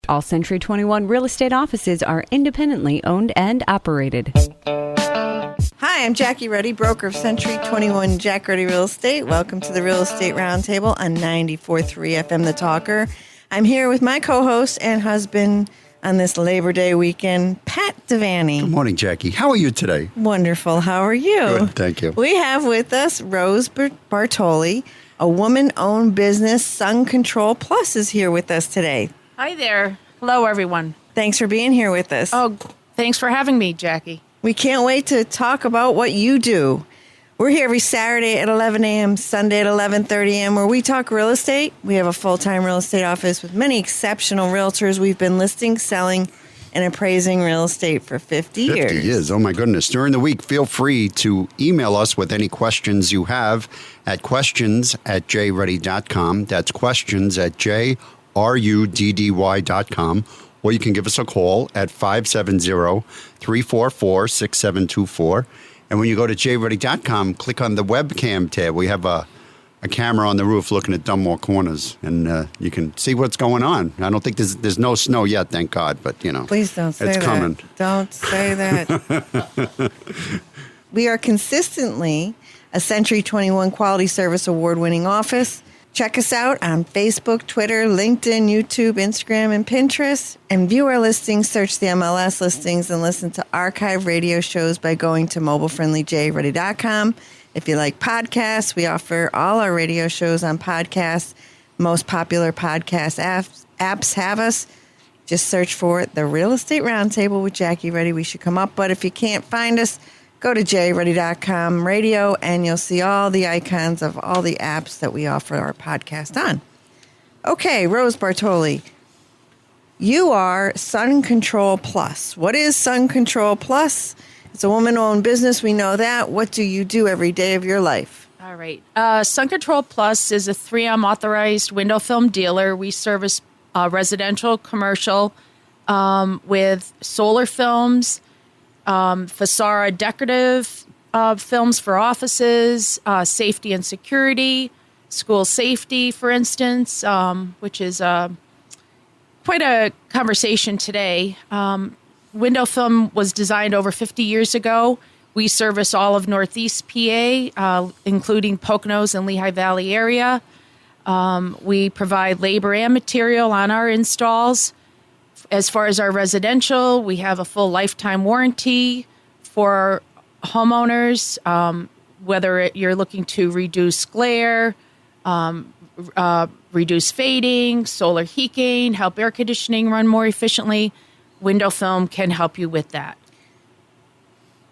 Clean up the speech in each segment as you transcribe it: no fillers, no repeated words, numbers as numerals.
All Century 21 real estate offices are independently owned and operated. Hi, I'm Jackie Ruddy, broker of Century 21 Jack Ruddy Real Estate. Welcome to the Real Estate Roundtable on 94.3 FM The Talker. I'm here with my co-host and husband on this Labor Day weekend, Pat Devaney. Good morning, Jackie. How are you today? Wonderful. How are you? Good, thank you. We have with us Rose Bartoli, a woman-owned business. Sun Control Plus is here with us today. Hi there. Hello, everyone. Thanks for being here with us. Oh, thanks for having me, Jackie. We can't wait to talk about what you do. We're here every Saturday at 11 a.m., Sunday at 11:30 a.m., where we talk real estate. We have a full-time real estate office with many exceptional realtors. We've been listing, selling, and appraising real estate for 50 years. 50 years. Oh, my goodness. During the week, feel free to email us with any questions you have at questions@jruddy.com. That's questions@jruddy.com. Or you can give us a call at 570-344-6724. And when you go to jruddy.com, click on the webcam tab. We have a camera on the roof looking at Dunmore Corners, and you can see what's going on. I don't think there's no snow yet, thank God, but, you know. Please don't say that. It's coming. Don't say that. We are consistently a Century 21 Quality Service Award-winning office. Check us out on Facebook, Twitter, LinkedIn, YouTube, Instagram, and Pinterest. And view our listings, search the MLS listings, and listen to archive radio shows by going to mobilefriendlyjruddy.com. If you like podcasts, we offer all our radio shows on podcasts. Most popular podcast apps have us. Just search for The Real Estate Roundtable with Jackie Ruddy. We should come up. But if you can't find us, go to jruddy.com radio, and you'll see all the icons of all the apps that we offer our podcast on. Okay, Rose Bartoli, you are Sun Control Plus. What is Sun Control Plus? It's a woman-owned business. We know that. What do you do every day of your life? All right. Sun Control Plus is a 3M authorized window film dealer. We service residential, commercial, with solar films, facade decorative films for offices, safety and security, school safety, for instance, which is quite a conversation today. Window film was designed over 50 years ago. We service all of Northeast PA, including Poconos and Lehigh Valley area. We provide labor and material on our installs. As far as our residential, we have a full lifetime warranty for homeowners, whether you're looking to reduce glare, reduce fading, solar heat gain, help air conditioning run more efficiently. Window film can help you with that.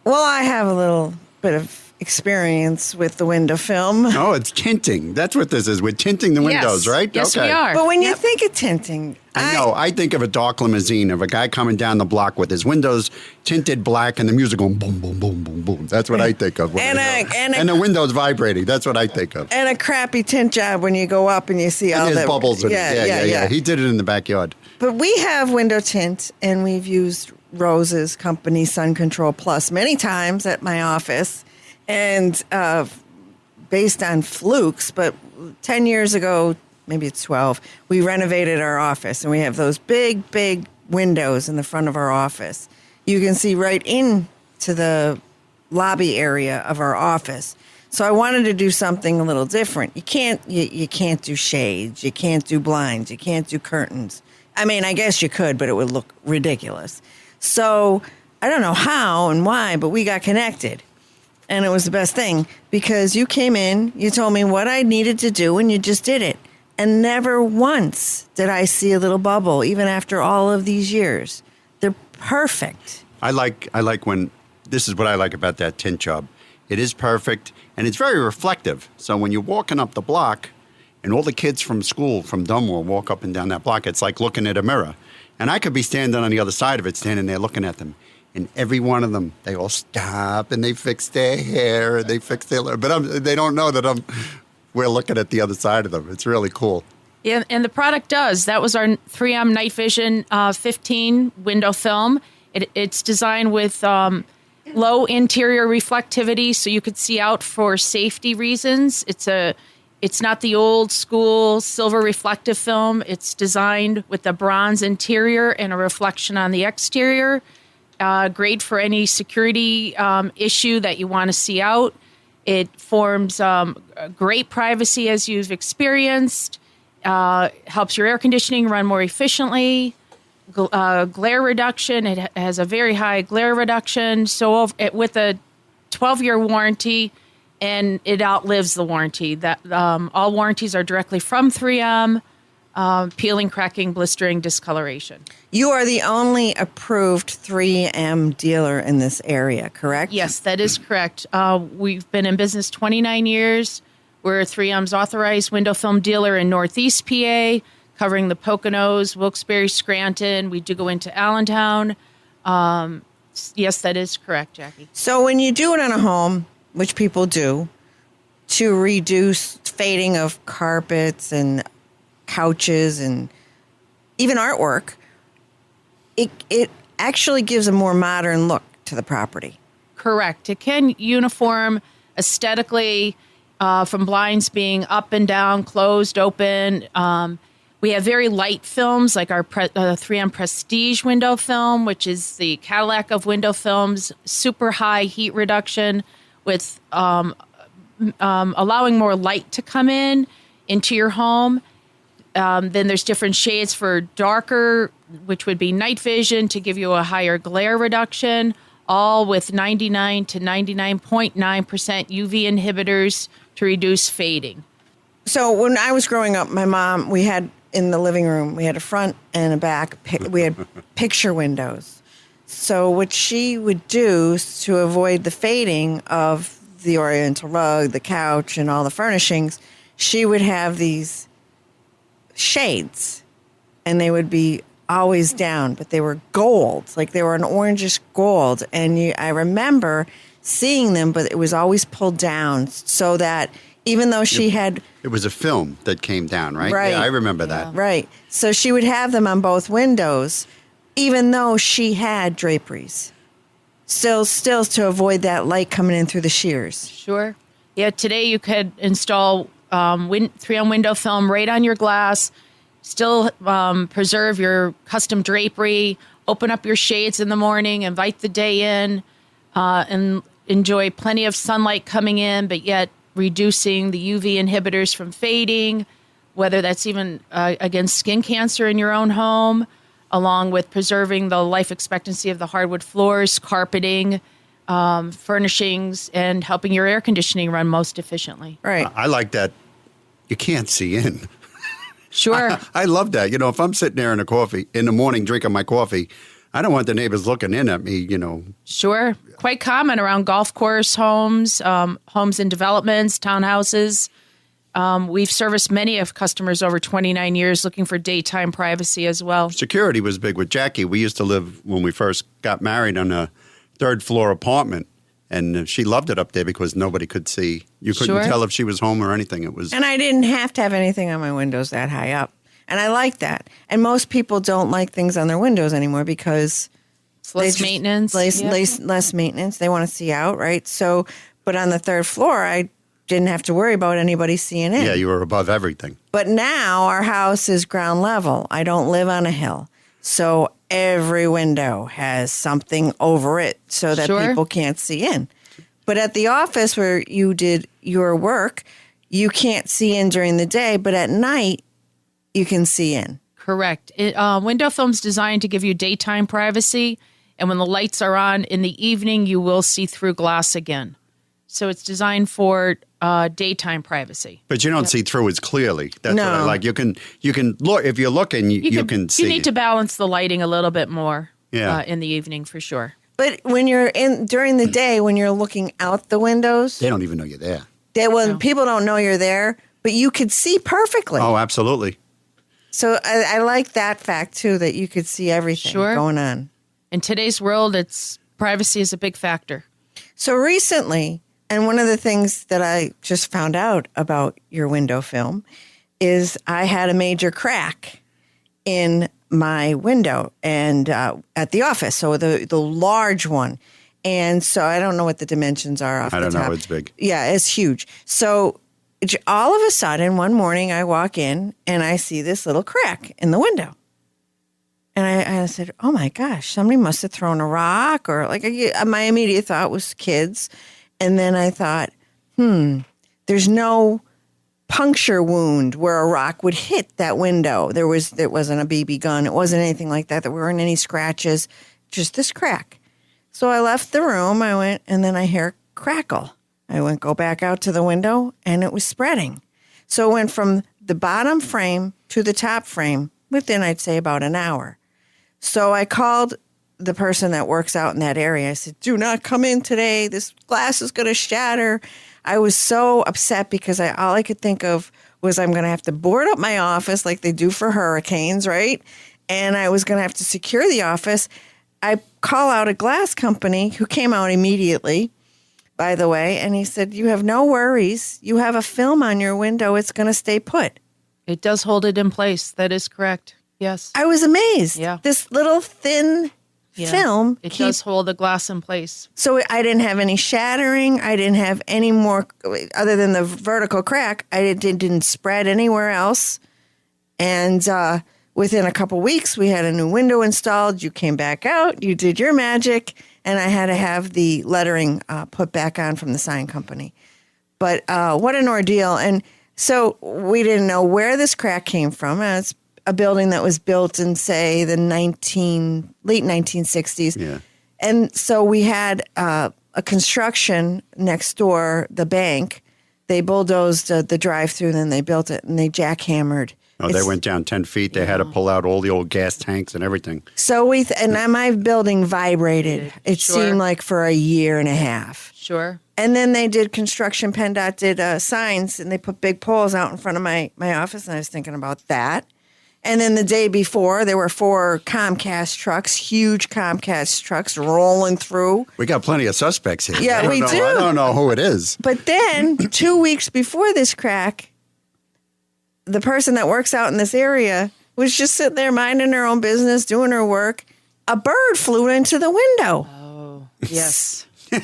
Well, I have a little bit of experience with the window film. Oh, it's tinting. That's what this is. We're tinting the windows, right? Yes, okay. we are. But when you think of tinting, I know. I think of a dark limousine of a guy coming down the block with his windows tinted black and the music going boom, boom, boom, boom, boom. That's what I think of. And the windows vibrating. That's what I think of. And a crappy tint job when you go up and you see all there's the bubbles in it. Yeah. He did it in the backyard. But we have window tint, and we've used Rose's company, Sun Control Plus, many times at my office. And based on flukes, but 10 years ago, maybe it's 12, we renovated our office, and we have those big, big windows in the front of our office. You can see right into the lobby area of our office. So I wanted to do something a little different. You can't do shades, you can't do blinds, you can't do curtains. I mean, I guess you could, but it would look ridiculous. So I don't know how and why, but we got connected. And it was the best thing because you came in, you told me what I needed to do, and you just did it. And never once did I see a little bubble, even after all of these years. They're perfect. I like when, this is what I like about that tint job. It is perfect, and it's very reflective. So when you're walking up the block, and all the kids from school, from Dunmore, walk up and down that block, it's like looking at a mirror. And I could be standing on the other side of it, standing there looking at them. And every one of them, they all stop and they fix their hair, and they fix their hair. But they don't know that we're looking at the other side of them. It's really cool. Yeah, and the product does. That was our 3M Night Vision 15 window film. It's designed with low interior reflectivity, so you could see out for safety reasons. It's not the old school silver reflective film. It's designed with a bronze interior and a reflection on the exterior. Great for any security issue that you want to see out. It forms great privacy as you've experienced. Helps your air conditioning run more efficiently. Glare reduction. It has a very high glare reduction. So with a 12-year warranty, and it outlives the warranty. That all warranties are directly from 3M. Peeling, cracking, blistering, discoloration. You are the only approved 3M dealer in this area, correct? Yes, that is correct. We've been in business 29 years. We're 3M's authorized window film dealer in Northeast PA, covering the Poconos, Wilkes-Barre, Scranton. We do go into Allentown. Yes, that is correct, Jackie. So when you do it on a home, which people do, to reduce fading of carpets and couches and even artwork, it actually gives a more modern look to the property. Correct. It can uniform aesthetically from blinds being up and down, closed, open. We have very light films like our 3M Prestige window film, which is the Cadillac of window films, super high heat reduction with allowing more light to come into your home. Then there's different shades for darker, which would be night vision to give you a higher glare reduction, all with 99 to 99.9% UV inhibitors to reduce fading. So when I was growing up, my mom, we had in the living room, we had a front and a back, we had picture windows. So what she would do to avoid the fading of the oriental rug, the couch, and all the furnishings, she would have these shades, and they would be always down, but they were gold, like they were an orangish gold. And I remember seeing them, but it was always pulled down so that even though she had... It was a film that came down, right? Right. Yeah, I remember that. Right. So she would have them on both windows, even though she had draperies. Still to avoid that light coming in through the shears. Sure. Yeah, today you could install 3M window film right on your glass, still preserve your custom drapery, open up your shades in the morning, invite the day in, and enjoy plenty of sunlight coming in, but yet reducing the UV inhibitors from fading, whether that's even against skin cancer in your own home, along with preserving the life expectancy of the hardwood floors, carpeting, furnishings, and helping your air conditioning run most efficiently. Right. I like that. You can't see in. Sure. I love that. You know, if I'm sitting there in the morning drinking my coffee, I don't want the neighbors looking in at me, you know. Sure. Quite common around golf course homes, homes in developments, townhouses. We've serviced many of customers over 29 years looking for daytime privacy as well. Security was big with Jackie. We used to live, when we first got married, on a third-floor apartment. And she loved it up there because nobody could see. You couldn't tell if she was home or anything. It was, and I didn't have to have anything on my windows that high up. And I like that. And most people don't like things on their windows anymore because it's less maintenance. Less maintenance. They want to see out, right? So, but on the third floor, I didn't have to worry about anybody seeing in. Yeah, you were above everything. But now our house is ground level. I don't live on a hill. So every window has something over it so that people can't see in. But at the office where you did your work, you can't see in during the day, but at night you can see in. Correct. Window film's designed to give you daytime privacy, and when the lights are on in the evening, you will see through glass again. So it's designed for daytime privacy. But you don't see through as clearly. That's what I like. You can look, if you're looking, you can see. You need to balance the lighting a little bit more in the evening for sure. But when you're during the day, when you're looking out the windows, they don't even know you're there. People don't know you're there, but you could see perfectly. Oh, absolutely. So I like that fact too, that you could see everything going on. In today's world, privacy is a big factor. So recently, and one of the things that I just found out about your window film is I had a major crack in my window and at the office, so the large one. And so I don't know what the dimensions are off the top. I don't know. It's big. Yeah, it's huge. So all of a sudden, one morning, I walk in and I see this little crack in the window. And I said, oh my gosh, somebody must have thrown a rock, or like my immediate thought was kids. And then I thought, there's no puncture wound where a rock would hit that window. It wasn't a BB gun. It wasn't anything like that. There weren't any scratches, just this crack. So I left the room. I went, and then I hear crackle. Go back out to the window, and it was spreading. So it went from the bottom frame to the top frame within, I'd say, about an hour. So I called the person that works out in that area. I said, do not come in today. This glass is going to shatter. I was so upset because all I could think of was I'm going to have to board up my office like they do for hurricanes, right? And I was going to have to secure the office. I call out a glass company who came out immediately, by the way, and he said, you have no worries. You have a film on your window. It's going to stay put. It does hold it in place. That is correct. Yes. I was amazed. Yeah. This little thin film. It does hold the glass in place. So I didn't have any shattering. I didn't have any more, other than the vertical crack. It didn't spread anywhere else. And within a couple weeks, we had a new window installed. You came back out. You did your magic. And I had to have the lettering put back on from the sign company. But what an ordeal. And so we didn't know where this crack came from. It's a building that was built in, say, the late 1960s. Yeah. And so we had a construction next door, the bank. They bulldozed the drive-through, then they built it, and they jackhammered. Oh, they went down 10 feet. They had to pull out all the old gas tanks and everything. So and my building vibrated. It seemed like for a year and a half. Sure. And then they did construction. PennDOT did signs, and they put big poles out in front of my office, and I was thinking about that. And then the day before, there were 4 Comcast trucks, huge Comcast trucks rolling through. We got plenty of suspects here. Yeah, we do. I don't know who it is. But then 2 weeks before this crack, the person that works out in this area was just sitting there minding her own business, doing her work. A bird flew into the window. Oh, yes. And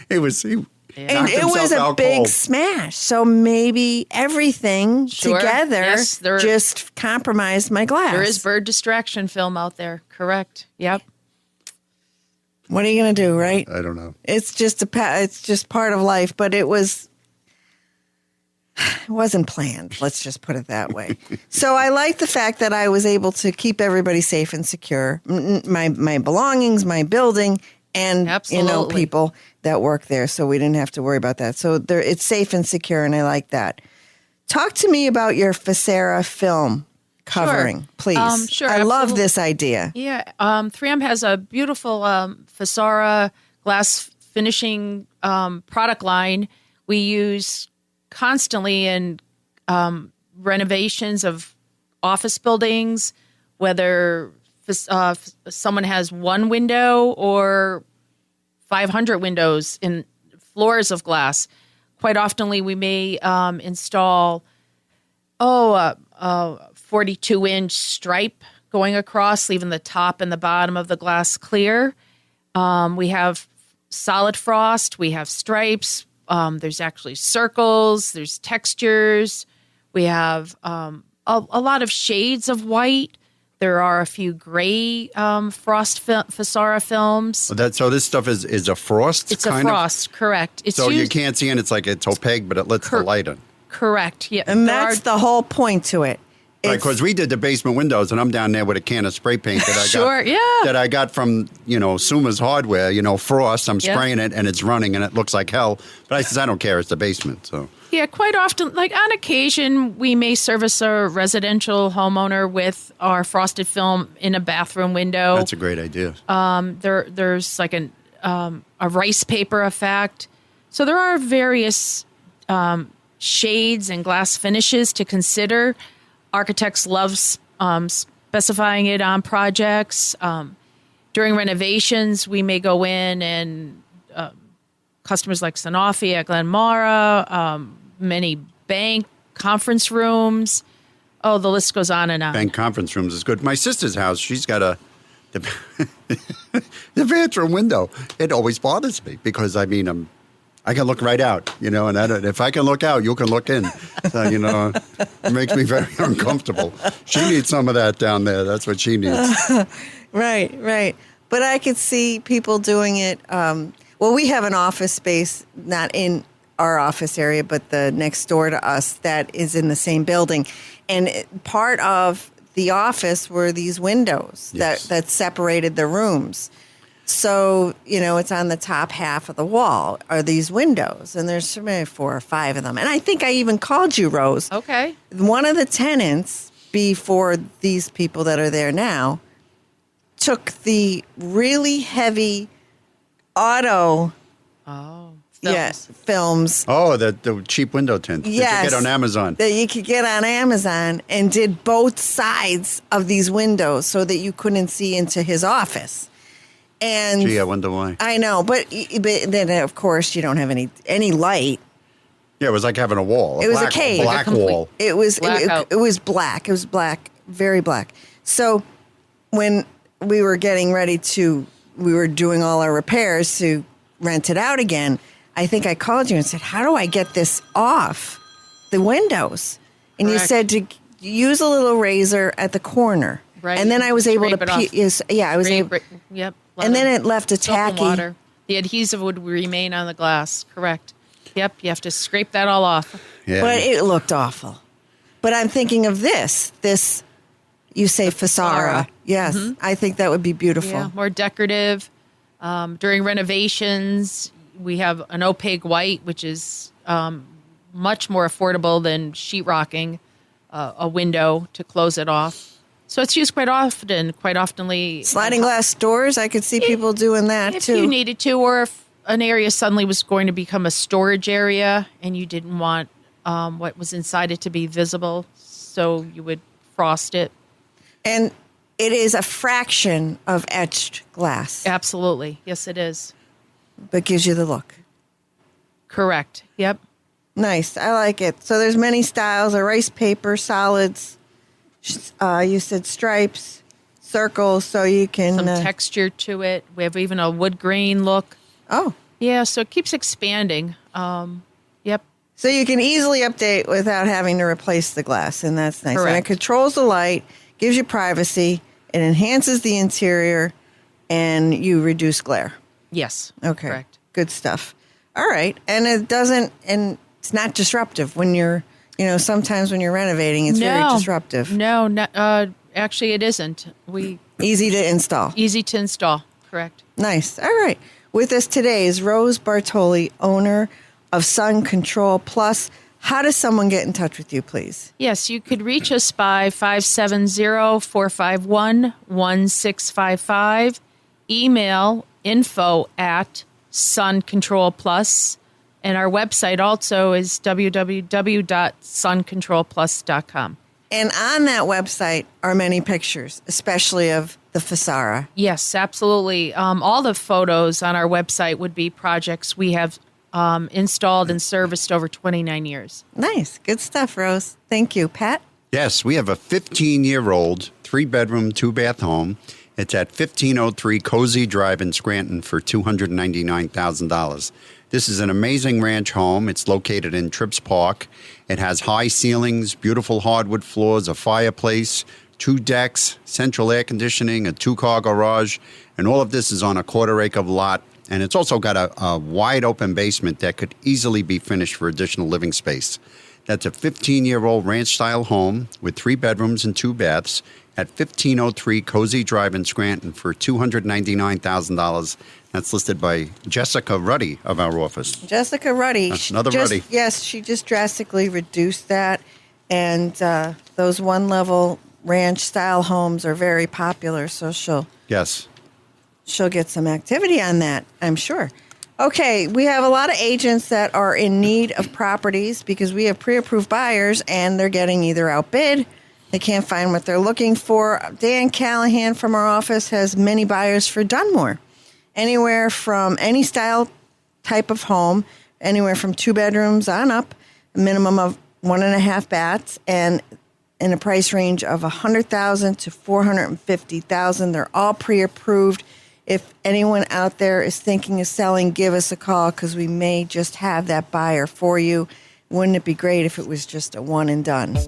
it was a big smash. So maybe everything together just compromised my glass. There is bird distraction film out there. Correct. Yep. What are you going to do, right? I don't know. It's just part of life, but it wasn't planned. Let's just put it that way. So I like the fact that I was able to keep everybody safe and secure. My belongings, my building, and people that work there, so we didn't have to worry about that. So it's safe and secure, and I like that. Talk to me about your Facera film covering, please. Sure, I love this idea. Yeah, 3M has a beautiful Facera glass finishing product line we use constantly in renovations of office buildings, whether someone has one window or 500 windows in floors of glass. Quite oftenly, we may install a 42-inch stripe going across, leaving the top and the bottom of the glass clear. We have solid frost. We have stripes. There's actually circles. There's textures. We have a lot of shades of white. There are a few gray Facera films. So this stuff is a frost? It's a frost, correct. You can't see it. It's like it's opaque, but it lets the light in. Correct, yeah. And that's the whole point to it. Right, because we did the basement windows, and I'm down there with a can of spray paint that I got that I got from Suma's Hardware. Frost. I'm spraying it, and it's running, and it looks like hell. But I says I don't care. It's the basement, so. Yeah, quite often, like on occasion, we may service a residential homeowner with our frosted film in a bathroom window. That's a great idea. There's like a rice paper effect. So there are various shades and glass finishes to consider. Architects love specifying it on projects. During renovations, we may go in and customers like Sanofi at Glenmara, many bank conference rooms. Oh, the list goes on and on. Bank conference rooms is good. My sister's house, she's got the bathroom window. It always bothers me because, I can look right out, and if I can look out, you can look in. So, it makes me very uncomfortable. She needs some of that down there. That's what she needs. Right. But I could see people doing it. We have an office space, not in our office area, but the next door to us that is in the same building. And part of the office were these windows that separated the rooms. So, it's on the top half of the wall are these windows, and there's maybe 4 or 5 of them. And I think I even called you, Rose. Okay. One of the tenants before these people that are there now took the really heavy auto films. Oh, the cheap window tint that you get on Amazon. That you could get on Amazon, and did both sides of these windows so that you couldn't see into his office. And gee, I wonder why. I know, but then of course you don't have any light. Yeah, it was like having a wall. It was a cave, black wall. It was black. It was black. It was black, very black. So when we were getting ready we were doing all our repairs to rent it out again. I think I called you and said, "How do I get this off the windows?" And Correct. you said to use a little razor at the corner. Right. And then I was able Scrape it off. I was able. Yep. And then it left a soap and tacky. water. The adhesive would remain on the glass. Correct. Yep. You have to scrape that all off. Yeah. But it looked awful. But I'm thinking of this, you say Fasara. Yes, I think that would be beautiful. Yeah. More decorative. During renovations, we have an opaque white, which is much more affordable than sheetrocking a window to close it off. So it's used quite oftenly. Sliding glass doors, I could see people doing that if too. you needed to, or if an area suddenly was going to become a storage area and you didn't want what was inside it to be visible, so you would frost it. And it is a fraction of etched glass, Absolutely. Yes, it is. but gives you the look. Correct. Yep. Nice. I like it. So there's many styles, a rice paper, solids. You said stripes, circles, so you can... Some texture to it. We have even a wood grain look. Oh. Yeah, so it keeps expanding. Yep. So you can easily update without having to replace the glass, and that's nice. Correct. And it controls the light, gives you privacy, it enhances the interior, and you reduce glare. Yes. Okay. Correct. Good stuff. All right. And and it's not disruptive when you're, sometimes when you're renovating, it's very disruptive. No, actually it isn't. Easy to install. Easy to install. Correct. Nice. All right. With us today is Rose Bartoli, owner of Sun Control Plus. How does someone get in touch with you, please? Yes, you could reach us by 570-451-1655. Email info@suncontrolplus. And our website also is www.suncontrolplus.com. And on that website are many pictures, especially of the Fasara. Yes, absolutely. All the photos on our website would be projects we have installed and serviced over 29 years. Nice. Good stuff, Rose. Thank you. Pat? Yes, we have a 15-year-old, 3-bedroom, 2-bath home. It's at 1503 Cozy Drive in Scranton for $299,000. This is an amazing ranch home. It's located in Trips Park. It has high ceilings, beautiful hardwood floors, a fireplace, 2 decks, central air conditioning, a 2-car garage, and all of this is on a 1/4 acre lot. And it's also got a wide open basement that could easily be finished for additional living space. That's a 15-year-old ranch-style home with 3 bedrooms and 2 baths at 1503 Cozy Drive in Scranton for $299,000. That's listed by Jessica Ruddy of our office. Jessica Ruddy. Another Ruddy. Yes, she just drastically reduced that. And those one-level ranch-style homes are very popular, so she'll get some activity on that, I'm sure. Okay, we have a lot of agents that are in need of properties because we have pre-approved buyers and they're getting either outbid, they can't find what they're looking for. Dan Callahan from our office has many buyers for Dunmore. Anywhere from any style type of home, anywhere from 2 bedrooms on up, a minimum of 1.5 baths, and in a price range of $100,000 to $450,000. They're all pre-approved. If anyone out there is thinking of selling, give us a call because we may just have that buyer for you. Wouldn't it be great if it was just a one and done?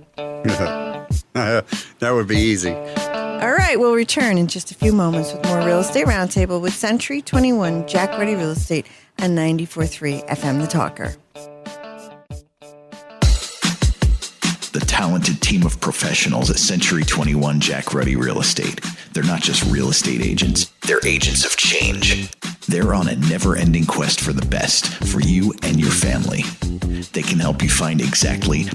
That would be easy. All right, we'll return in just a few moments with more Real Estate Roundtable with Century 21 Jack Ruddy Real Estate on 94.3 FM The Talker. The talented team of professionals at Century 21 Jack Ruddy Real Estate. They're not just real estate agents, they're agents of change. They're on a never-ending quest for the best for you and your family. They can help you find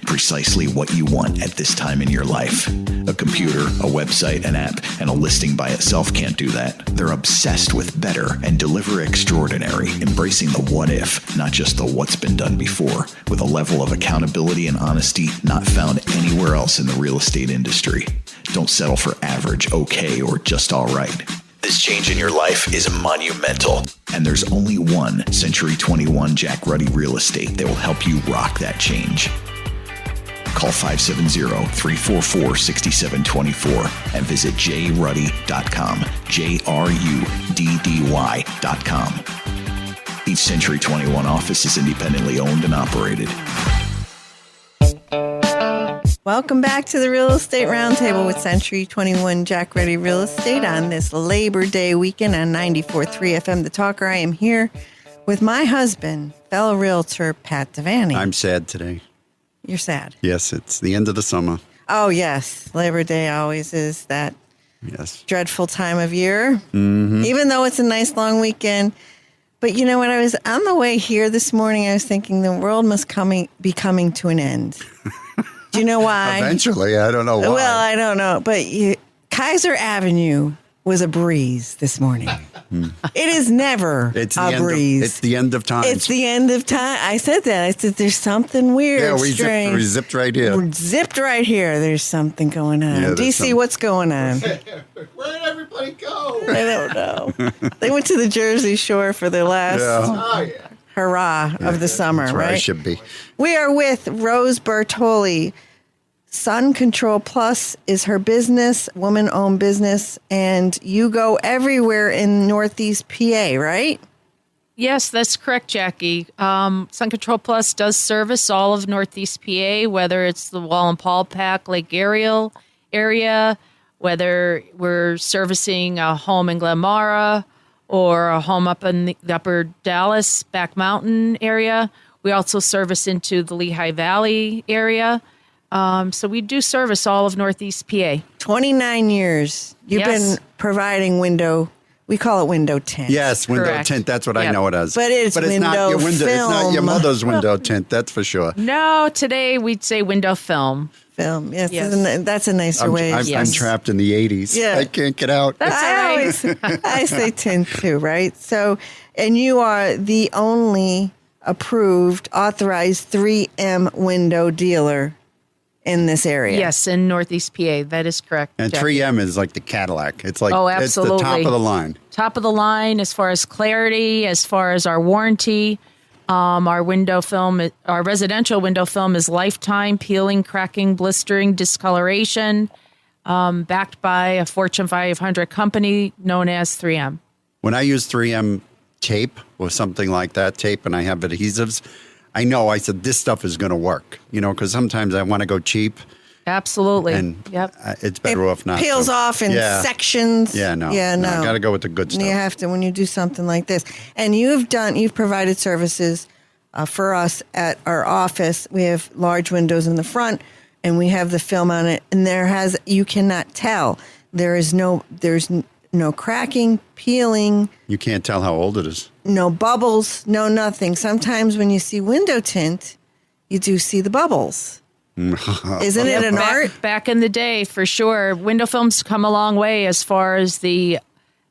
precisely what you want at this time in your life. A computer, a website, an app, and a listing by itself can't do that. They're obsessed with better and deliver extraordinary, embracing the what if, not just the what's been done before, with a level of accountability and honesty not found anywhere else in the real estate industry. Don't settle for average, okay, or just all right. This change in your life is monumental, and there's only one Century 21 Jack Ruddy Real Estate that will help you rock that change. Call 570-344-6724 and visit jruddy.com, JRUDDY.com. Each Century 21 office is independently owned and operated. Welcome back to the Real Estate Roundtable with Century 21 Jack Ruddy Real Estate on this Labor Day weekend on 94.3 FM The Talker. I am here with my husband, fellow realtor, Pat Devaney. I'm sad today. You're sad. Yes, it's the end of the summer. Oh, yes. Labor Day always is that dreadful time of year, even though it's a nice long weekend. But you know, when I was on the way here this morning, I was thinking the world must be coming to an end. Do you know why? Eventually, I don't know why. Well, I don't know, but Kaiser Avenue was a breeze this morning. It is never a breeze. It's the end of time. It's the end of time. I said that. I said, there's something weird, Yeah, strange. we zipped right here. We're zipped right here. There's something going on. Yeah, DC, what's going on? Where did everybody go? I don't know. They went to the Jersey Shore for their last hurrah of the summer, That's where right? I should be. We are with Rose Bertoli. Sun Control Plus is her business, woman-owned business, and you go everywhere in Northeast PA, right? Yes, that's correct, Jackie. Sun Control Plus does service all of Northeast PA, whether it's the Wallenpaupack, Lake Ariel area, whether we're servicing a home in Glenmara or a home up in the upper Dallas, Back Mountain area. We also service into the Lehigh Valley area. So we do service all of Northeast PA. 29 years. You've been providing we call it window tint. Yes, window Correct. tint. That's what I know it as. But it's not your window. It's not your mother's window tint. That's for sure. No, today we'd say window film. Film, yes. Yes. That's a nicer way. I'm trapped in the 80s. Yeah. I can't get out. I say tint too, right? So, and you are the only approved, authorized 3M window dealer in this area. Yes, in Northeast PA. That is correct. And Jackie. 3M is like the Cadillac. It's like it's the absolutely. top of the line. Top of the line as far as clarity, as far as our warranty. Our window film, our residential window film is lifetime, peeling, cracking, blistering, discoloration, backed by a Fortune 500 company known as 3M. When I use 3M tape or something like that, tape, and I have adhesives, I said, this stuff is going to work, because sometimes I want to go cheap. Absolutely. And yep. It's better off not. Peels off in sections. Yeah, no. Yeah, no. Got to go with the good stuff. You have to when you do something like this. And you've provided services for us at our office. We have large windows in the front, and we have the film on it. And you cannot tell. There's no cracking, peeling. You can't tell how old it is. No bubbles, no nothing. Sometimes when you see window tint, you do see the bubbles. Isn't it an art? Back in the day, for sure. Window films come a long way as far as the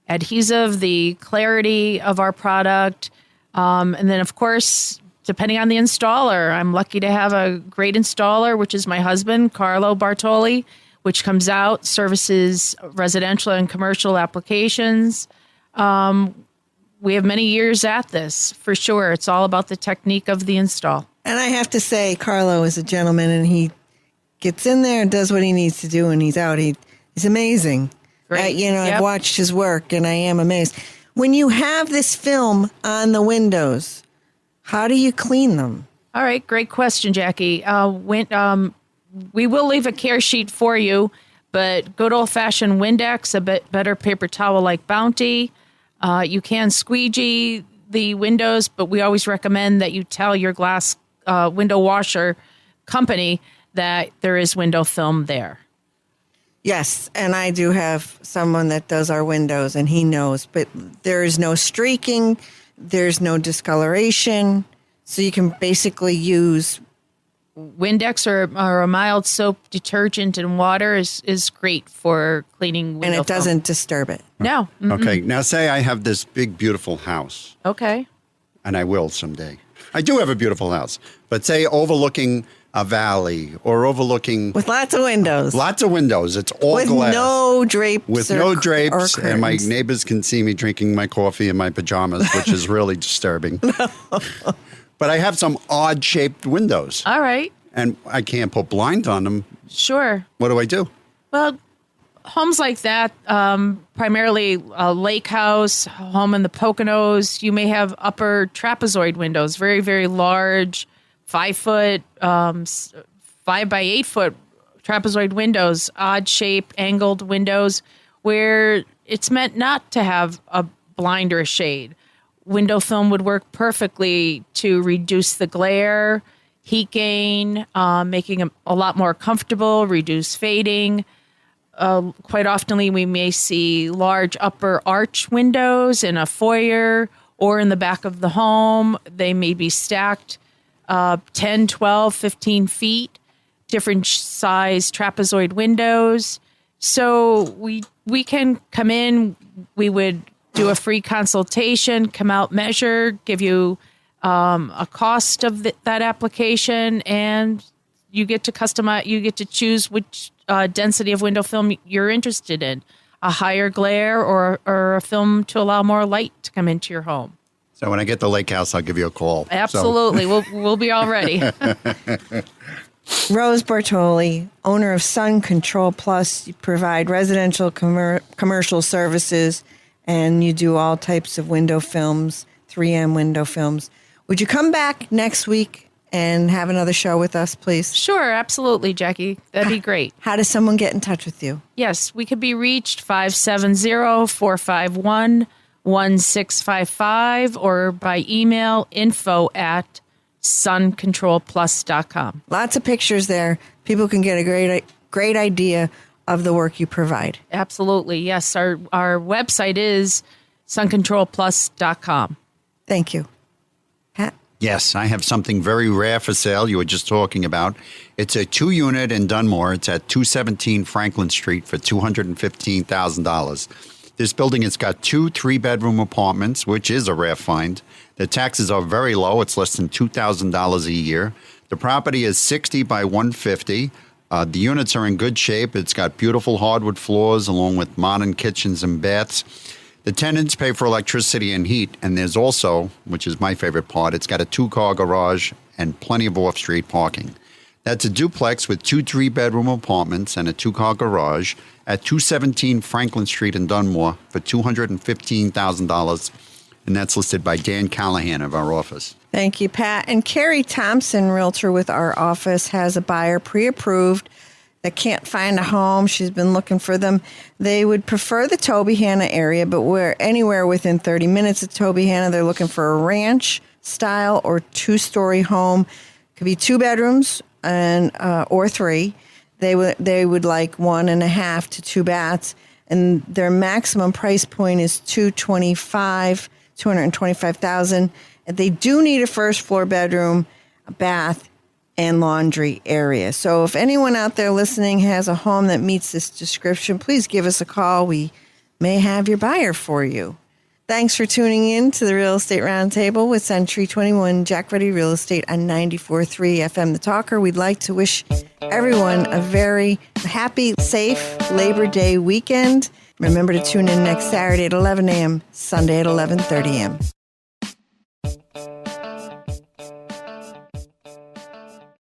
adhesive, the clarity of our product. And then, of course, depending on the installer, I'm lucky to have a great installer, which is my husband, Carlo Bartoli, which comes out, services residential and commercial applications. We have many years at this, for sure. It's all about the technique of the install. And I have to say, Carlo is a gentleman, and he gets in there and does what he needs to do, and he's out. He's amazing. Great. I've watched his work, and I am amazed. When you have this film on the windows, how do you clean them? All right, great question, Jackie. We will leave a care sheet for you, but good old-fashioned Windex, a bit better paper towel like Bounty. You can squeegee the windows, but we always recommend that you tell your glass window washer company that there is window film there. Yes, and I do have someone that does our windows, and he knows. But there is no streaking, there's no discoloration, so you can basically use Windex or a mild soap detergent and water is great for cleaning window and it film. doesn't disturb it. No. Mm-mm. Okay, now say I have this big, beautiful house, Okay. and I will someday. I do have a beautiful house, but say overlooking a valley or overlooking With lots of windows. lots of windows. It's all with glass. no drapes. With or- no or drapes, and my curtains. neighbors can see me drinking my coffee in my pajamas, which is really disturbing. But I have some odd-shaped windows, All right. and I can't put blinds on them. Sure. What do I do? Well, homes like that, primarily a lake house, home in the Poconos, you may have upper trapezoid windows, very, very large, 5 foot, 5 by 8 foot trapezoid windows, odd shape, angled windows, where it's meant not to have a blind or a shade. Window film would work perfectly to reduce the glare, heat gain, making them a lot more comfortable, reduce fading. Quite often we may see large upper arch windows in a foyer or in the back of the home. They may be stacked 10, 12, 15 feet, different size trapezoid windows. So we can come in, we would do a free consultation, come out, measure, give you a cost of that application, and you get to customize. You get to choose which density of window film you're interested in: a higher glare or a film to allow more light to come into your home. So when I get the lake house, I'll give you a call. Absolutely, we'll be all ready. Rose Bartoli, owner of Sun Control Plus, you provide residential commercial services, and you do all types of window films, 3M window films. Would you come back next week and have another show with us, please? Sure, absolutely, Jackie. That'd be great. How does someone get in touch with you? Yes, we could be reached 570-451-1655 or by email info@suncontrolplus.com. Lots of pictures there. People can get a great idea of the work you provide. Absolutely. Yes, our website is suncontrolplus.com. Thank you. Pat? Yes, I have something very rare for sale you were just talking about. It's a 2-unit in Dunmore. It's at 217 Franklin Street for $215,000. This building has got 2 3-bedroom apartments, which is a rare find. The taxes are very low. It's less than $2,000 a year. The property is 60 by 150. The units are in good shape. It's got beautiful hardwood floors along with modern kitchens and baths. The tenants pay for electricity and heat, and there's also, which is my favorite part, it's got a 2-car garage and plenty of off-street parking. That's a duplex with 2 3-bedroom apartments and a 2-car garage at 217 Franklin Street in Dunmore for $215,000, and that's listed by Dan Callahan of our office. Thank you, Pat. And Carrie Thompson, realtor with our office, has a buyer pre-approved that can't find a home. She's been looking for them. They would prefer the Tobyhanna area, but we're anywhere within 30 minutes of Tobyhanna. They're looking for a ranch style or 2-story home. Could be 2 bedrooms and or 3. They would like 1.5 to 2 baths, and their maximum price point is $225,000. And they do need a first floor bedroom, a bath, and laundry area. So if anyone out there listening has a home that meets this description, please give us a call. We may have your buyer for you. Thanks for tuning in to the Real Estate Roundtable with Century 21 Jack Ruddy Real Estate on 94.3 FM The Talker. We'd like to wish everyone a very happy, safe Labor Day weekend. Remember to tune in next Saturday at 11 a.m., Sunday at 11:30 a.m.